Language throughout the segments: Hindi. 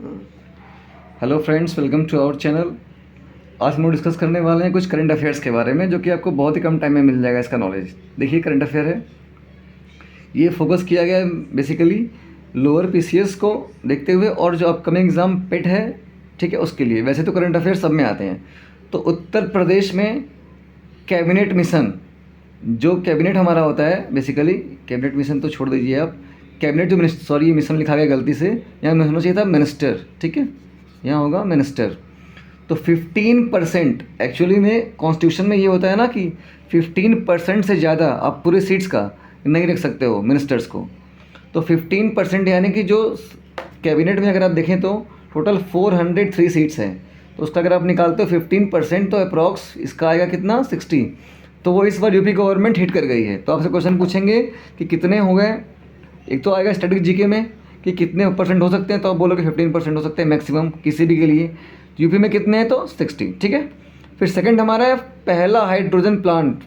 Hello friends, welcome to our channel. आज हम लोग डिस्कस करने वाले हैं कुछ करंट अफेयर्स के बारे में, जो कि आपको बहुत ही कम टाइम में मिल जाएगा इसका नॉलेज। देखिए, करंट अफेयर है, ये फोकस किया गया है बेसिकली लोअर पीसीएस को देखते हुए और जो अपकमिंग एग्ज़ाम पेट है, ठीक है, उसके लिए। वैसे तो करंट अफेयर सब में आते हैं। तो उत्तर प्रदेश में कैबिनेट मिशन, जो कैबिनेट हमारा होता है बेसिकली, कैबिनेट मिशन तो छोड़ दीजिए आप, कैबिनेट जो मिनिस्टर, सॉरी ये मिशन लिखा गया गलती से, यहाँ होना चाहिए था मिनिस्टर, ठीक है, यहाँ होगा मिनिस्टर। तो 15% एक्चुअली में कॉन्स्टिट्यूशन में ये होता है ना कि 15% से ज़्यादा आप पूरे सीट्स का नहीं रख सकते हो मिनिस्टर्स को। तो 15% यानी कि जो कैबिनेट में अगर आप देखें तो टोटल 403 सीट्स हैं, तो उसका अगर आप निकालते हो 15% तो अप्रॉक्स इसका आएगा कितना, 60। तो वो इस बार यूपी गवर्नमेंट हिट कर गई है। तो आपसे क्वेश्चन पूछेंगे कि कितने हो गए। एक तो आएगा स्टैटिक जीके में कि कितने परसेंट हो सकते हैं, तो आप बोलोगे 15% हो सकते हैं मैक्सिमम किसी भी के लिए। यूपी में कितने हैं, तो 60, ठीक है। फिर सेकंड हमारा है पहला हाइड्रोजन प्लांट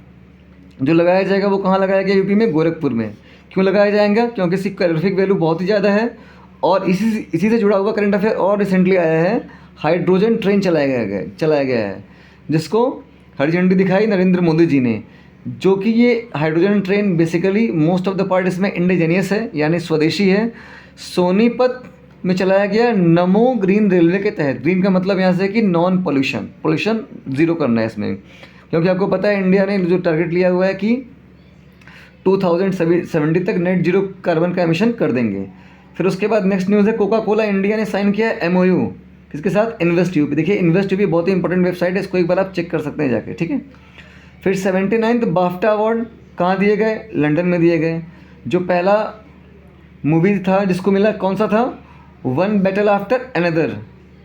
जो लगाया जाएगा, वो कहाँ लगाया गया, यूपी में गोरखपुर में। क्यों लगाया जाएगा, क्योंकि इसकी कैलोरीफिक वैल्यू बहुत ही ज़्यादा है। और इसी से जुड़ा हुआ करंट अफेयर और रिसेंटली आया है, हाइड्रोजन ट्रेन चलाया गया है जिसको हरी झंडी दिखाई नरेंद्र मोदी जी ने। जो कि ये hydrogen train basically most of the part इसमें इंडिजीनियस है, यानी स्वदेशी है। सोनीपत में चलाया गया नमो ग्रीन रेलवे के तहत। ग्रीन का मतलब यहाँ से कि नॉन पोल्यूशन ज़ीरो करना है इसमें, क्योंकि आपको पता है इंडिया ने जो टारगेट लिया हुआ है कि 2070 तक नेट जीरो कार्बन का एमिशन कर देंगे। फिर उसके बाद नेक्स्ट न्यूज़ है कोका कोला इंडिया ने साइन किया है MOU किसके साथ, इन्वेस्ट यूपी। देखिए, इन्वेस्ट यूपी बहुत ही इंपॉर्टेंट वेबसाइट है, इसको एक बार आप चेक कर सकते हैं जाके, ठीक है। फिर 79th बाफ्टा अवार्ड कहाँ दिए गए, लंदन में दिए गए। जो पहला मूवी था जिसको मिला, कौन सा था, one battle after another.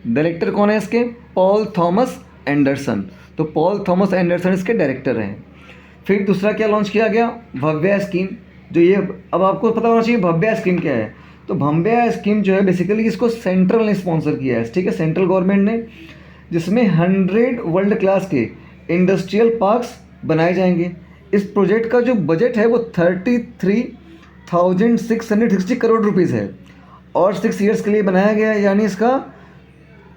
Director कौन है इसके, पॉल थॉमस एंडरसन। तो पॉल थॉमस एंडरसन इसके डायरेक्टर हैं। फिर दूसरा क्या लॉन्च किया गया, भव्या स्कीम। जो ये अब आपको पता होना चाहिए भव्या स्कीम क्या है। तो भव्या स्कीम जो है बेसिकली इसको सेंट्रल ने स्पॉन्सर किया है, ठीक है, सेंट्रल गवर्नमेंट ने, जिसमें 100 वर्ल्ड क्लास के इंडस्ट्रियल पार्क्स बनाए जाएंगे। इस प्रोजेक्ट का जो बजट है वो 33,660 करोड़ रुपीज़ है और 6 ईयर्स के लिए बनाया गया है, यानी इसका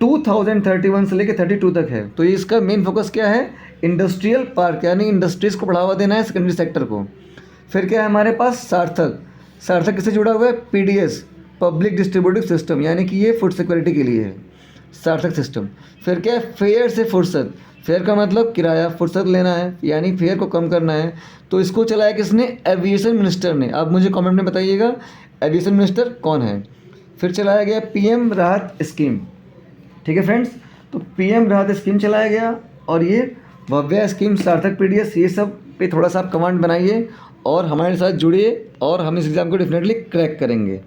2031 से लेकर 32 तक है। तो ये इसका मेन फोकस क्या है, इंडस्ट्रियल पार्क, यानी इंडस्ट्रीज़ को बढ़ावा देना है, सेकेंडरी सेक्टर को। फिर क्या है हमारे पास, सार्थक किससे जुड़ा हुआ है, PDS पब्लिक डिस्ट्रीब्यूटिव सिस्टम, यानी कि ये फूड सिक्योरिटी के लिए है सार्थक सिस्टम। फिर क्या है, फेयर से फुर्सत। फेयर का मतलब किराया, फुर्सत लेना है, यानी फेयर को कम करना है। तो इसको चलाया किसने, एविएशन मिनिस्टर ने। आप मुझे कमेंट में बताइएगा एविएशन मिनिस्टर कौन है। फिर चलाया गया PM राहत स्कीम, ठीक है फ्रेंड्स। तो PM राहत स्कीम चलाया गया और ये भव्या स्कीम, सार्थक, PDS, ये सब पे थोड़ा सा आप कमांड बनाइए और हमारे साथ जुड़िए और हम इस एग्ज़ाम को डेफिनेटली क्रैक करेंगे।